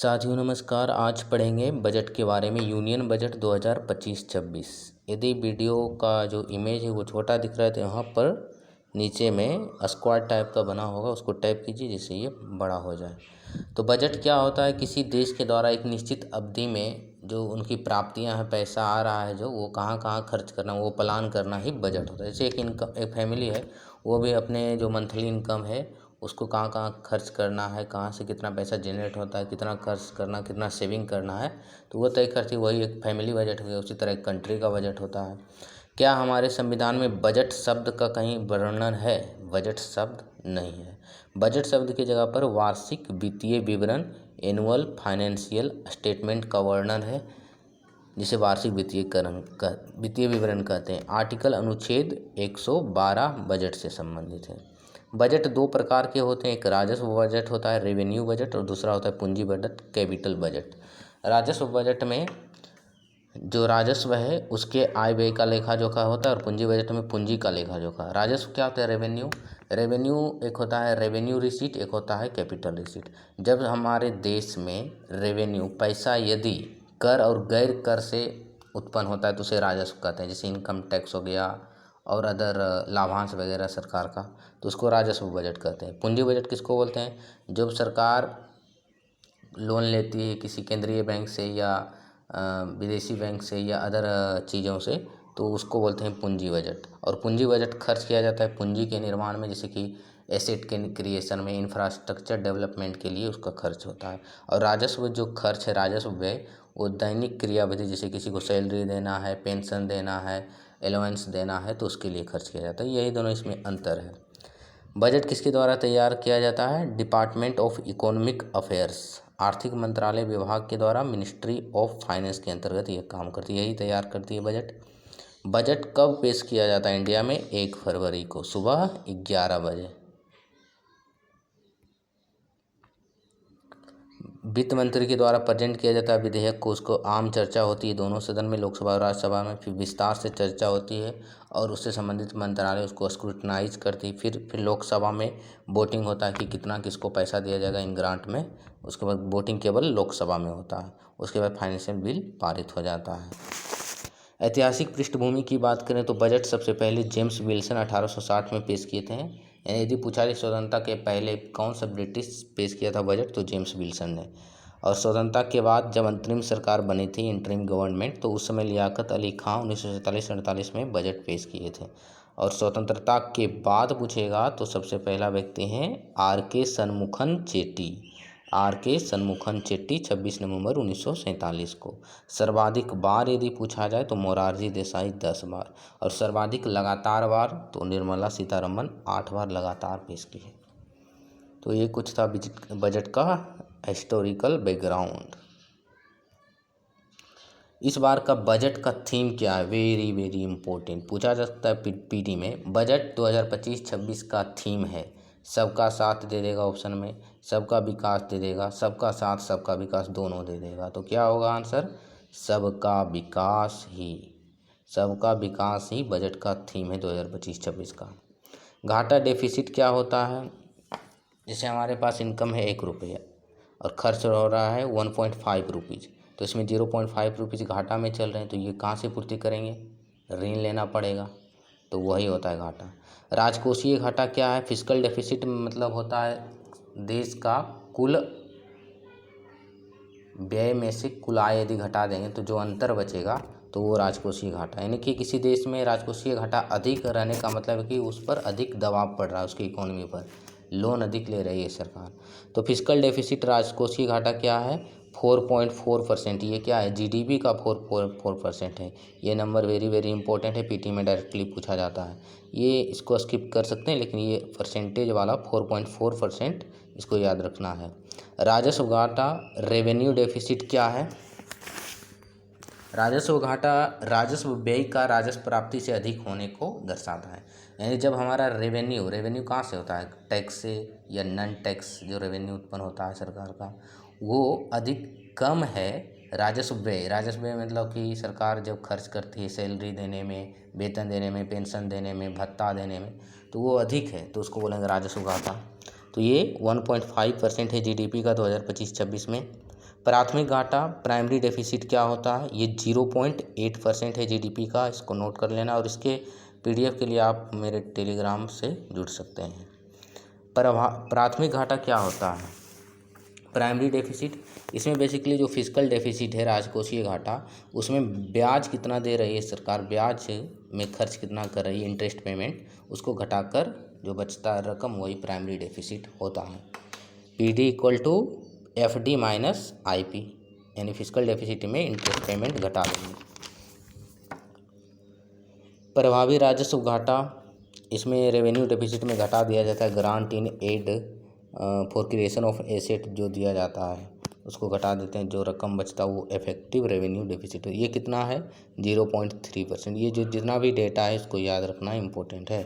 साथियों नमस्कार। आज पढ़ेंगे बजट के बारे में, यूनियन बजट 2025-26। यदि वीडियो का जो इमेज है वो छोटा दिख रहा है तो यहाँ पर नीचे में स्क्वाड टाइप का बना होगा, उसको टाइप कीजिए जिससे ये बड़ा हो जाए। तो बजट क्या होता है? किसी देश के द्वारा एक निश्चित अवधि में जो उनकी प्राप्तियां हैं, पैसा आ रहा है जो, वो कहाँ कहाँ खर्च करना, वो प्लान करना ही बजट होता है। जैसे एक फैमिली है, वो भी अपने जो मंथली इनकम है उसको कहाँ कहाँ खर्च करना है, कहाँ से कितना पैसा जनरेट होता है, कितना खर्च करना, कितना सेविंग करना है, तो वो तय करती है। वही एक फैमिली बजट हो गया। उसी तरह एक कंट्री का बजट होता है। क्या हमारे संविधान में बजट शब्द का कहीं वर्णन है? बजट शब्द नहीं है। बजट शब्द की जगह पर वार्षिक वित्तीय विवरण, एनुअल फाइनेंशियल स्टेटमेंट का वर्णन है, जिसे वार्षिक वित्तीय विवरण कहते हैं। आर्टिकल अनुच्छेद 112 बजट से संबंधित है। बजट दो प्रकार के होते हैं, एक राजस्व बजट होता है, रेवेन्यू बजट, और दूसरा होता है पूंजी बजट, कैपिटल बजट। राजस्व बजट में जो राजस्व है उसके आय व्यय का लेखा जोखा होता है, और पूंजी बजट में पूंजी का लेखा जोखा। राजस्व क्या होता है? रेवेन्यू। रेवेन्यू एक होता है रेवेन्यू रिसीट, एक होता है कैपिटल रिसीट। जब हमारे देश में रेवेन्यू पैसा यदि कर और गैर कर से उत्पन्न होता है तो उसे राजस्व कहते हैं। जैसे इनकम टैक्स हो गया और अदर लाभांश वगैरह सरकार का, तो उसको राजस्व बजट कहते हैं। पूंजी बजट किसको बोलते हैं? जब सरकार लोन लेती है किसी केंद्रीय बैंक से या विदेशी बैंक से या अदर चीज़ों से, तो उसको बोलते हैं पूंजी बजट। और पूंजी बजट खर्च किया जाता है पूंजी के निर्माण में, जैसे कि एसेट के क्रिएशन में, इंफ्रास्ट्रक्चर डेवलपमेंट के लिए उसका खर्च होता है। और राजस्व जो खर्च है, राजस्व व्यय, वो दैनिक क्रियाविधि, जैसे किसी को सैलरी देना है, पेंशन देना है, एलोवेंस देना है, तो उसके लिए खर्च किया जाता है। यही दोनों इसमें अंतर है। बजट किसके द्वारा तैयार किया जाता है? डिपार्टमेंट ऑफ इकोनॉमिक अफेयर्स, आर्थिक मंत्रालय विभाग के द्वारा, मिनिस्ट्री ऑफ फाइनेंस के अंतर्गत ये काम करती है, यही तैयार करती है बजट। बजट कब पेश किया जाता है इंडिया में? 1 फरवरी को सुबह 11 बजे। वित्त मंत्री के द्वारा प्रेजेंट किया जाता है विधेयक को, उसको आम चर्चा होती है दोनों सदन में, लोकसभा और राज्यसभा में, फिर विस्तार से चर्चा होती है और उससे संबंधित मंत्रालय उसको स्क्रूटनाइज करती है। फिर लोकसभा में वोटिंग होता है कि कितना किसको पैसा दिया जाएगा इन ग्रांट में। उसके बाद वोटिंग केवल लोकसभा में होता है। उसके बाद फाइनेंशियल बिल पारित हो जाता है। ऐतिहासिक पृष्ठभूमि की बात करें तो बजट सबसे पहले जेम्स विल्सन 1860 में पेश किए थे। यानी यदि पूछा जाए स्वतंत्रता के पहले कौन सा ब्रिटिश पेश किया था बजट, तो जेम्स विल्सन ने। और स्वतंत्रता के बाद जब अंतरिम सरकार बनी थी, इंटरिम गवर्नमेंट, तो उस समय लियाकत अली खां 1947-48 में बजट पेश किए थे। और स्वतंत्रता के बाद पूछेगा तो सबसे पहला व्यक्ति हैं आर.के. शनमुखन चेट्टी। आर.के. शनमुखन चेट्टी 26 नवंबर 1947 को। सर्वाधिक बार यदि पूछा जाए तो मोरारजी देसाई 10 बार, और सर्वाधिक लगातार बार तो निर्मला सीतारमन 8 बार लगातार पेश की है। तो ये कुछ था बजट का हिस्टोरिकल बैकग्राउंड। इस बार का बजट का थीम क्या है? वेरी वेरी इंपॉर्टेंट, पूछा जा सकता है पीटी में। बजट 2025-26 का थीम है सबका साथ दे देगा, ऑप्शन में सबका विकास दे देगा, सबका साथ सबका विकास दोनों दे देगा। तो क्या होगा आंसर? सबका विकास ही। सबका विकास ही बजट का थीम है 2025-26 का। घाटा डेफिसिट क्या होता है? जैसे हमारे पास इनकम है 1 रुपया और खर्च हो रहा है 1.5 रुपीज़, तो इसमें 0.5 रुपीज़ घाटा में चल रहे हैं, तो ये कहाँ से पूर्ति करेंगे? ऋण लेना पड़ेगा, तो वही होता है घाटा। राजकोषीय घाटा क्या है? फिस्कल डेफिसिट मतलब होता है देश का कुल व्यय में से कुल आय यदि घटा देंगे तो जो अंतर बचेगा तो वो राजकोषीय घाटा। यानी कि किसी देश में राजकोषीय घाटा अधिक रहने का मतलब है कि उस पर अधिक दबाव पड़ रहा है, उसकी इकोनॉमी पर लोन अधिक ले रही है सरकार। तो फिस्कल डेफिसिट राजकोषीय घाटा क्या है? 4.4%। ये क्या है? जीडीपी का 4.4% है। ये नंबर वेरी वेरी इंपॉर्टेंट है, पीटी में डायरेक्टली पूछा जाता है। ये इसको स्किप कर सकते हैं, लेकिन ये परसेंटेज वाला 4.4% इसको याद रखना है। राजस्व घाटा रेवेन्यू डेफिसिट क्या है? राजस्व घाटा राजस्व व्यय का राजस्व प्राप्ति से अधिक होने को दर्शाता है। यानी जब हमारा रेवेन्यू कहाँ से होता है? टैक्स से या नॉन टैक्स जो रेवेन्यू उत्पन्न होता है सरकार का, वो अधिक कम है राजस्व व्यय मतलब कि सरकार जब खर्च करती है सैलरी देने में, वेतन देने में, पेंशन देने में, भत्ता देने में, तो वो अधिक है, तो उसको बोलेंगे राजस्व घाटा। तो ये 1.5% है जीडीपी का 2025-26 में। प्राथमिक घाटा प्राइमरी डेफिसिट क्या होता है, ये 0.8% है जीडीपी का, इसको नोट कर लेना। और इसके पीडीएफ के लिए आप मेरे टेलीग्राम से जुड़ सकते हैं। प्राथमिक घाटा क्या होता है, प्राइमरी डेफिसिट, इसमें बेसिकली जो फिजिकल डेफिसिट है राजकोषीय घाटा, उसमें ब्याज कितना दे रही है सरकार, ब्याज में खर्च कितना कर रही है, इंटरेस्ट पेमेंट, उसको घटाकर जो बचता है रकम, वही प्राइमरी डेफिसिट होता है। PD equal to F D minus I P, यानी फिजिकल डेफिसिट में इंटरेस्ट पेमेंट घटा देंगे। प्रभावी राजस्व घाटा, इसमें रेवेन्यू डेफिसिट में घटा दिया जाता है grant in aid for creation of asset जो दिया जाता है, उसको घटा देते हैं, जो रकम बचता है वो इफेक्टिव रेवेन्यू डेफिसिट है। ये कितना है, 0.3%। ये जो जितना भी डेटा है इसको याद रखना इम्पोर्टेंट है।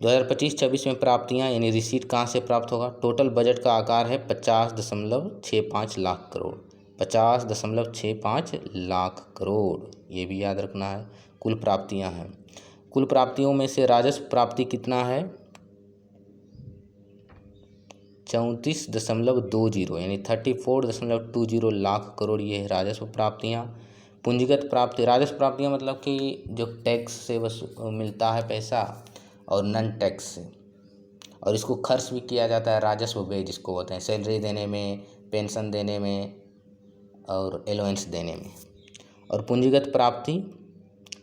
2025-26 में प्राप्तियां यानी रिसीट कहाँ से प्राप्त होगा, टोटल बजट का आकार है 50.65 लाख करोड़, 50.65 लाख करोड़, ये भी याद रखना है। कुल प्राप्तियां हैं, कुल प्राप्तियों में से राजस्व प्राप्ति कितना है, 34.20 यानी 34.20 लाख करोड़, ये है राजस्व प्राप्तियाँ। पूंजीगत प्राप्ति, राजस्व प्राप्तियाँ मतलब कि जो टैक्स से मिलता है पैसा और नन टैक्स से, और इसको खर्च भी किया जाता है राजस्व व्यय जिसको बोलते हैं, सैलरी देने में, पेंशन देने में और एलोवेंस देने में। और पूंजीगत प्राप्ति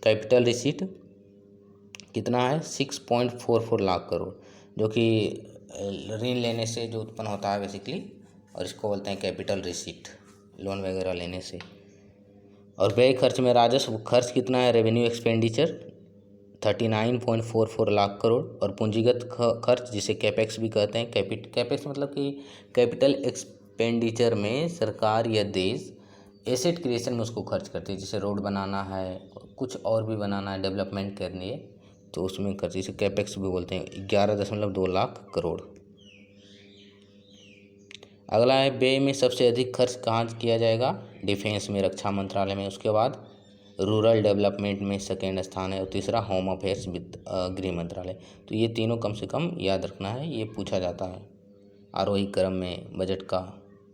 कैपिटल रिसीट कितना है, 6.44 लाख करोड़, जो कि ऋण लेने से जो उत्पन्न होता है बेसिकली, और इसको बोलते हैं कैपिटल रिसीट, लोन वगैरह लेने से। और व्यय खर्च में राजस्व खर्च कितना है, रेवेन्यू एक्सपेंडिचर 39.44 लाख करोड़। और पूंजीगत खर्च जिसे कैपेक्स भी कहते हैं, कैपेक्स मतलब कि कैपिटल एक्सपेंडिचर में सरकार या देश एसेट क्रिएशन में उसको खर्च करती है, जैसे रोड बनाना है, कुछ और भी बनाना है, डेवलपमेंट करनी है, तो उसमें खर्च, इसे कैपेक्स भी बोलते हैं, 11.2 लाख करोड़। अगला है व्यय में सबसे अधिक खर्च कहाँ किया जाएगा, डिफेंस में, रक्षा मंत्रालय में, उसके बाद रूरल डेवलपमेंट में सेकेंड स्थान है, और तीसरा होम अफेयर्स गृह मंत्रालय। तो ये तीनों कम से कम याद रखना है, ये पूछा जाता है आरोही क्रम में बजट का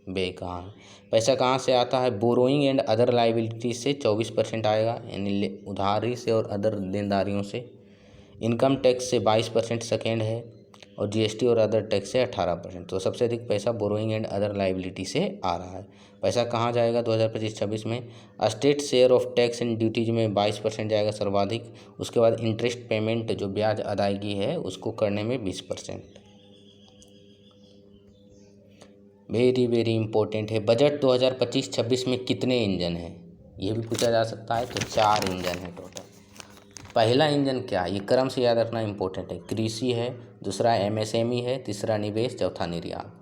व्यय कहाँ है। पैसा कहाँ से आता है, बोरोइंग एंड अदर लाइबिलिटी से 24% आएगा, यानी उधारी से और अदर देनदारियों से। इनकम टैक्स से 22% सेकेंड है, और जीएसटी और अदर टैक्स से 18%। तो सबसे अधिक पैसा बोरोइंग एंड अदर लाइबिलिटी से आ रहा है। पैसा कहाँ जाएगा 2025-26 में, state share of tax and duties में 22% जाएगा सर्वाधिक। उसके बाद इंटरेस्ट पेमेंट जो ब्याज अदायगी है उसको करने में 20%। वेरी वेरी इंपॉर्टेंट है, बजट 2025-26 में कितने इंजन हैं, ये भी पूछा जा सकता है। तो 4 इंजन है टोटल। पहला इंजन क्या है, ये क्रम से याद रखना इंपॉर्टेंट है, कृषि है, दूसरा एमएसएमई है, तीसरा निवेश, चौथा निर्यात।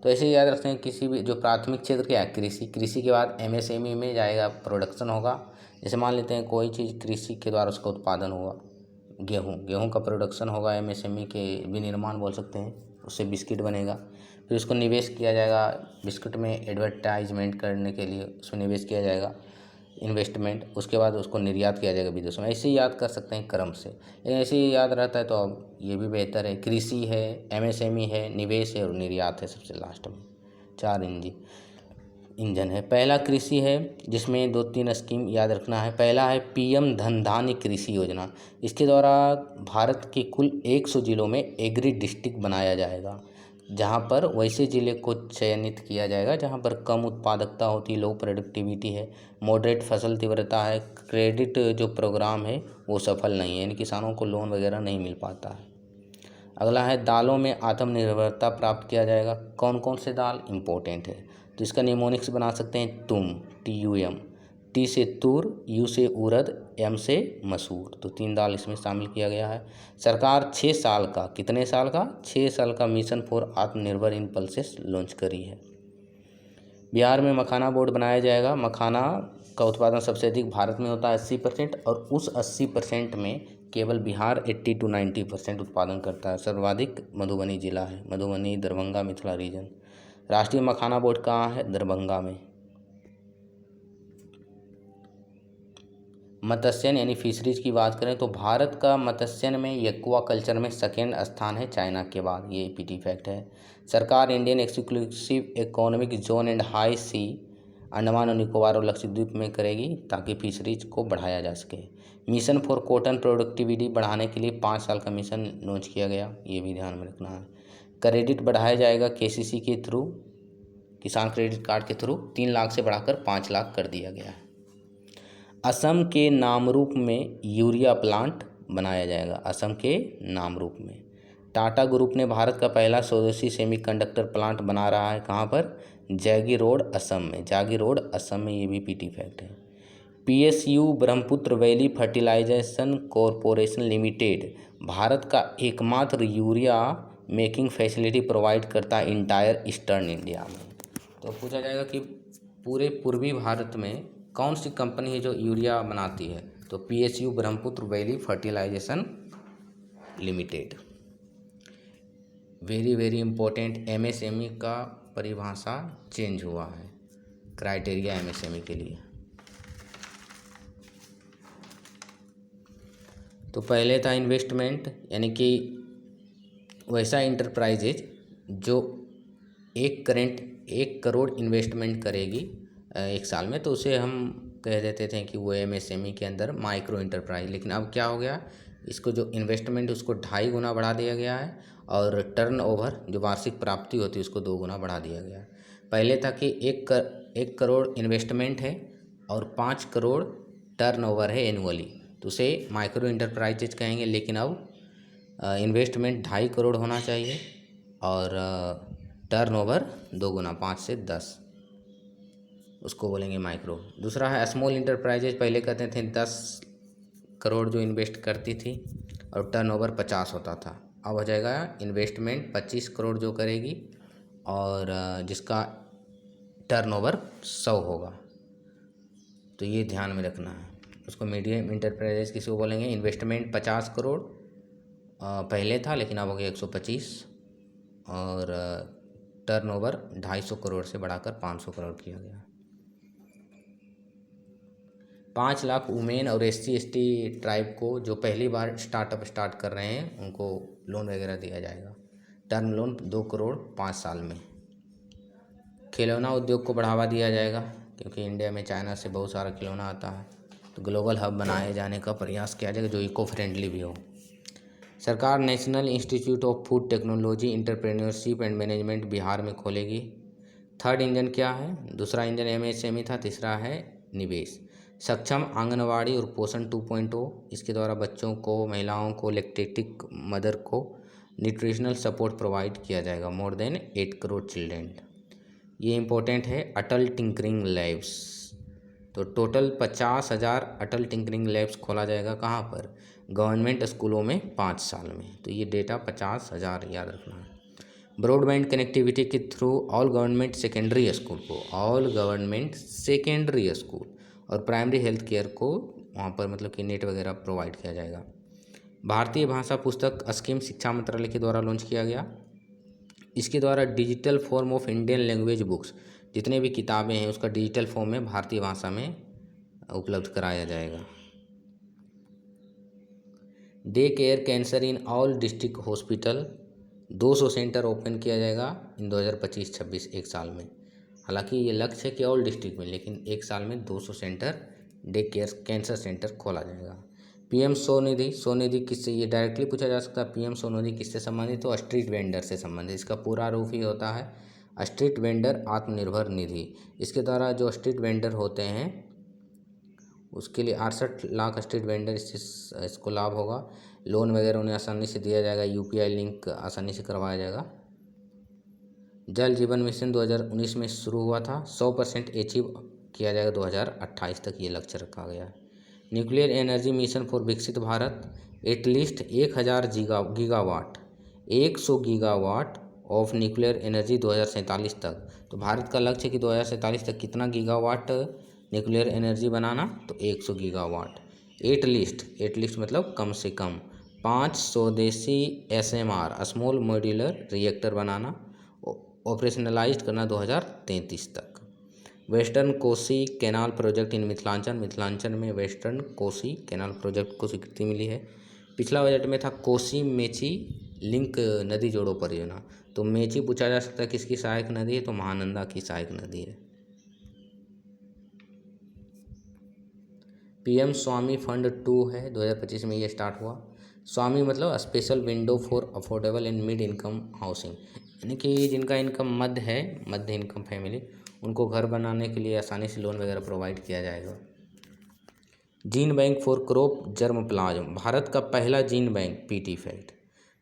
तो ऐसे याद रखते हैं, किसी भी जो प्राथमिक क्षेत्र क्या है, कृषि, कृषि के बाद एमएसएमई में जाएगा, प्रोडक्शन होगा। जैसे मान लेते हैं कोई चीज़ कृषि के द्वारा उसका उत्पादन हुआ, गेहूँ का प्रोडक्शन होगा, एमएसएमई के विनिर्माण बोल सकते हैं, उससे बिस्किट बनेगा। फिर उसको निवेश किया जाएगा, बिस्किट में एडवर्टाइजमेंट करने के लिए उसमें निवेश किया जाएगा, इन्वेस्टमेंट। उसके बाद उसको निर्यात किया जाएगा विदेशों में। ऐसे ही याद कर सकते हैं क्रम से, लेकिन ऐसे ही याद रहता है तो अब ये भी बेहतर है। कृषि है, एमएसएमई है, निवेश है और निर्यात है सबसे लास्ट में। 4 इंजन है। पहला कृषि है, जिसमें 2-3 स्कीम याद रखना है। पहला है पीएम धन धान्य कृषि योजना। इसके द्वारा भारत के कुल 100 जिलों में एग्री डिस्ट्रिक्ट बनाया जाएगा, जहाँ पर वैसे ज़िले को चयनित किया जाएगा जहाँ पर कम उत्पादकता होती, लो प्रोडक्टिविटी है, मॉडरेट फसल तीव्रता है, क्रेडिट जो प्रोग्राम है वो सफल नहीं है, यानी किसानों को लोन वगैरह नहीं मिल पाता है। अगला है दालों में आत्मनिर्भरता प्राप्त किया जाएगा। कौन कौन से दाल इम्पोर्टेंट है, तो इसका निमोनिक्स बना सकते हैं TUM, T से तूर, U से उड़द, M से मसूर। तो 3 दाल इसमें शामिल किया गया है। सरकार 6 साल का, कितने साल का, 6 साल का मिशन फॉर आत्मनिर्भर इन पल्सेस लॉन्च करी है। बिहार में मखाना बोर्ड बनाया जाएगा। मखाना का उत्पादन सबसे अधिक भारत में होता है 80%, और उस 80% में केवल बिहार 80 to 90% उत्पादन करता है। सर्वाधिक मधुबनी जिला है, मधुबनी, दरभंगा, मिथिला रीजन। राष्ट्रीय मखाना बोर्ड कहाँ है, दरभंगा में। मत्स्यन यानी फिशरीज की बात करें तो भारत का मत्स्यन में एक्वा कल्चर में सेकेंड स्थान है चाइना के बाद, ये पीटी फैक्ट है। सरकार Indian exclusive economic zone and high sea Andaman और निकोबार और लक्षद्वीप में करेगी ताकि फिशरीज को बढ़ाया जा सके। मिशन फॉर कॉटन प्रोडक्टिविटी बढ़ाने के लिए 5 साल का मिशन लॉन्च किया गया, ये भी ध्यान में रखना है। क्रेडिट बढ़ाया जाएगा केसीसी के थ्रू, किसान क्रेडिट कार्ड के थ्रू 3 लाख से बढ़ाकर 5 लाख कर दिया गया है। असम के नामरूप में यूरिया प्लांट बनाया जाएगा, असम के नामरूप में। टाटा ग्रुप ने भारत का पहला स्वदेशी सेमीकंडक्टर प्लांट बना रहा है, कहाँ पर? जैगी रोड असम में, जागी रोड असम में, ये भी पीटी फैक्ट है। PSU Brahmaputra valley fertilization corporation limited Bharat का एकमात्र यूरिया मेकिंग फैसिलिटी प्रोवाइड करता है इंटायर ईस्टर्न इंडिया में। तो पूछा जाएगा कि पूरे पूर्वी भारत में कौन सी कंपनी है जो यूरिया बनाती है? तो PSU Brahmaputra valley fertilization limited. Very very important, MSME का परिभाषा चेंज हुआ है, क्राइटेरिया एमएसएमई के लिए। तो पहले था इन्वेस्टमेंट, यानी कि वैसा इंटरप्राइजेज जो 1 करोड़ इन्वेस्टमेंट करेगी 1 साल में, तो उसे हम कह देते थे कि वो एमएसएमई के अंदर माइक्रो इंटरप्राइज। लेकिन अब क्या हो गया, इसको जो इन्वेस्टमेंट उसको 2.5 गुना बढ़ा दिया गया है और टर्नओवर जो वार्षिक प्राप्ति होती है उसको 2 गुना बढ़ा दिया गया है। पहले था कि 1 करोड़ इन्वेस्टमेंट है और 5 करोड़ टर्नओवर है एनुअली, तो उसे माइक्रो इंटरप्राइजेज कहेंगे। लेकिन अब इन्वेस्टमेंट 2.5 करोड़ होना चाहिए और टर्नओवर 2 गुना, 5 से 10, उसको बोलेंगे माइक्रो। दूसरा है स्मॉल इंटरप्राइजेज, पहले कहते थे 10 करोड़ जो इन्वेस्ट करती थी और टर्नओवर 50 होता था। अब हो जाएगा इन्वेस्टमेंट 25 करोड़ जो करेगी और जिसका टर्नओवर 100 होगा, तो ये ध्यान में रखना है। उसको मीडियम इंटरप्राइजेज किसी को बोलेंगे। इन्वेस्टमेंट 50 करोड़ पहले था, लेकिन अब हो गया 125 और टर्नओवर 250 करोड़ से बढ़ाकर 500 करोड़ किया गया। 5 लाख वुमेन और SC/ST ट्राइब को जो पहली बार स्टार्टअप स्टार्ट कर रहे हैं उनको लोन वगैरह दिया जाएगा। टर्म लोन 2 करोड़ 5 साल में। खिलौना उद्योग को बढ़ावा दिया जाएगा, क्योंकि इंडिया में चाइना से बहुत सारा खिलौना आता है, तो ग्लोबल हब बनाए जाने का प्रयास किया जाएगा जो इको फ्रेंडली भी हो। सरकार national institute of food technology entrepreneurship and management Bihar में खोलेगी। थर्ड इंजन क्या है? दूसरा इंजन एमएसएमई था, तीसरा है निवेश। सक्षम आंगनवाड़ी और पोषण 2.0, इसके द्वारा बच्चों को, महिलाओं को, लैक्टेटिक मदर को न्यूट्रिशनल सपोर्ट प्रोवाइड किया जाएगा। More than 8 crore children. ये इम्पोर्टेंट है। अटल टिंकरिंग लैब्स, तो टोटल 50,000 अटल टिंकरिंग लैब्स खोला जाएगा। कहाँ पर? गवर्नमेंट स्कूलों में 5 साल में। तो ये डेटा 50,000 याद रखना है। ब्रॉडबैंड कनेक्टिविटी के through all government secondary school को, ऑल गवर्नमेंट सेकेंडरी स्कूल और प्राइमरी हेल्थ केयर को वहाँ पर मतलब कि नेट वगैरह प्रोवाइड किया जाएगा। भारतीय भाषा पुस्तक स्कीम शिक्षा मंत्रालय के द्वारा लॉन्च किया गया। इसके द्वारा digital form of Indian language books, जितने भी किताबें हैं उसका डिजिटल फॉर्म में भारतीय भाषा में उपलब्ध कराया जाएगा। Day care cancer in all district hospital, 200 centre open किया जाएगा इन 2025-26 1 साल में। हालांकि ये लक्ष्य है कि ऑल डिस्ट्रिक्ट में, लेकिन 1 साल में 200 centre day care cancer centre खोला जाएगा। पीएम स्वनिधि, स्वनिधि किससे, ये डायरेक्टली पूछा जा सकता है। पीएम स्वनिधि किससे संबंधित? तो स्ट्रीट वेंडर से संबंधित। इसका पूरा रूप ही होता है स्ट्रीट वेंडर आत्मनिर्भर निधि। इसके द्वारा जो स्ट्रीट वेंडर होते हैं उसके लिए 68 लाख स्ट्रीट वेंडर इसको लाभ होगा। लोन वगैरह उन्हें आसानी से दिया जाएगा, यूपीआई लिंक आसानी से करवाया जाएगा। जल जीवन मिशन 2019 में शुरू हुआ था, 100% अचीव किया जाएगा 2028 तक, ये लक्ष्य रखा गया है। न्यूक्लियर एनर्जी मिशन फॉर विकसित Bharat, at least 1000 gigawatt 100 gigawatt of nuclear energy 2047 तक। तो भारत का लक्ष्य है कि 2047 तक कितना गीगावाट न्यूक्लियर एनर्जी बनाना? तो 100 गीगावाट। एटलीस्ट मतलब कम से कम 5 स्वदेशी SMR स्मॉल मॉड्यूलर रिएक्टर बनाना, ऑपरेशनलाइज करना 2033 तक। Western Kosi canal project in Mithilanchal में वेस्टर्न कोसी कैनाल प्रोजेक्ट को स्वीकृति मिली है। पिछला बजट में था कोसी मेची लिंक नदी जोड़ो परियोजना, तो मेची पूछा जा सकता है किसकी सहायक नदी है? तो महानंदा की सहायक नदी है। पीएम स्वामी फंड 2 है, 2025 में ये स्टार्ट हुआ। स्वामी मतलब special window for affordable and mid income housing, यानी कि जिनका इनकम मध्य है, मध्य इनकम फैमिली, उनको घर बनाने के लिए आसानी से लोन वगैरह प्रोवाइड किया जाएगा। Gene bank for crop germplasm, Bharat का पहला gene bank. PT fact,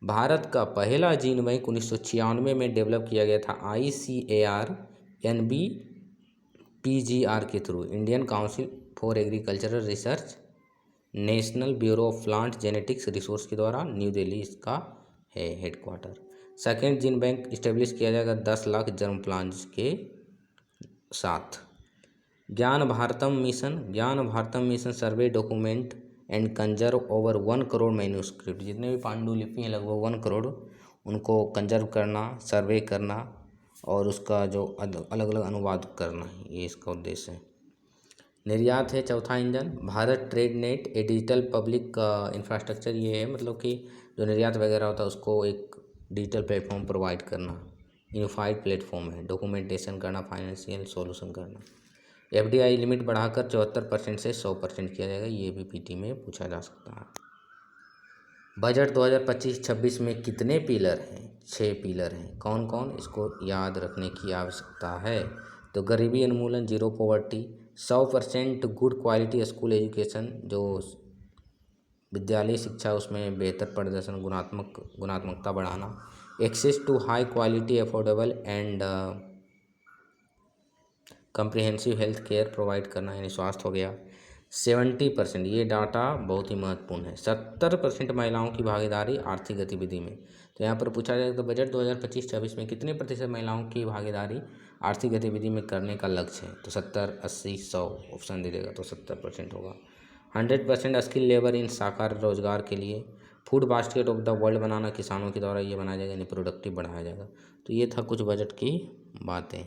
Bharat का पहला जीन बैंक 1996 में डेवलप किया गया था ICAR NB PGR के through, Indian council for agricultural research, national bureau of plant genetics resource के द्वारा, न्यू दिल्ली इसका है headquarter. Second gene bank establish किया जाएगा 10 लाख जर्म प्लांट्स के साथ। ज्ञान Bharatam mission survey document and conserve over 1 crore manuscript, जितने भी पांडुलिपि हैं लगभग 1 करोड़, उनको कंजर्व करना, सर्वे करना और उसका जो अलग अलग अनुवाद करना, ये इसका उद्देश्य है। निर्यात है चौथा इंजन। भारत ट्रेड नेट, ए डिजिटल पब्लिक इंफ्रास्ट्रक्चर, ये है मतलब कि जो निर्यात वगैरह होता है उसको एक डिजिटल प्लेटफॉर्म प्रोवाइड करना, यूनिफाइड प्लेटफॉर्म है, डॉक्यूमेंटेशन करना, फाइनेंशियल सॉल्यूशन करना। FDI लिमिट बढ़ाकर 74% से 100% किया जाएगा, ये भी पीटी में पूछा जा सकता है। बजट 2025-26 में कितने पिलर हैं? 6 पिलर हैं। कौन कौन, इसको याद रखने की आवश्यकता है। तो गरीबी उन्मूलन, 0 poverty, 100% good quality school education, जो विद्यालय शिक्षा उसमें बेहतर प्रदर्शन, गुणात्मकता बढ़ाना, access to high quality affordable and comprehensive health care provide करना, यानी स्वास्थ्य हो गया। 70%, ये डाटा बहुत ही महत्वपूर्ण है, 70% महिलाओं की भागीदारी आर्थिक गतिविधि में। तो यहाँ पर पूछा जाए तो बजट 2025-26 में कितने प्रतिशत महिलाओं की भागीदारी आर्थिक गतिविधि में करने का लक्ष्य है। तो 70, 80, 100 ऑप्शन दे देगा तो 70% होगा। 100% स्किल लेबर इन साकार रोजगार के लिए। Food basket of the world बनाना किसानों के द्वारा ये बनाया जाएगा, यानी प्रोडक्टिव बढ़ाया जाएगा। तो ये था कुछ बजट की बातें।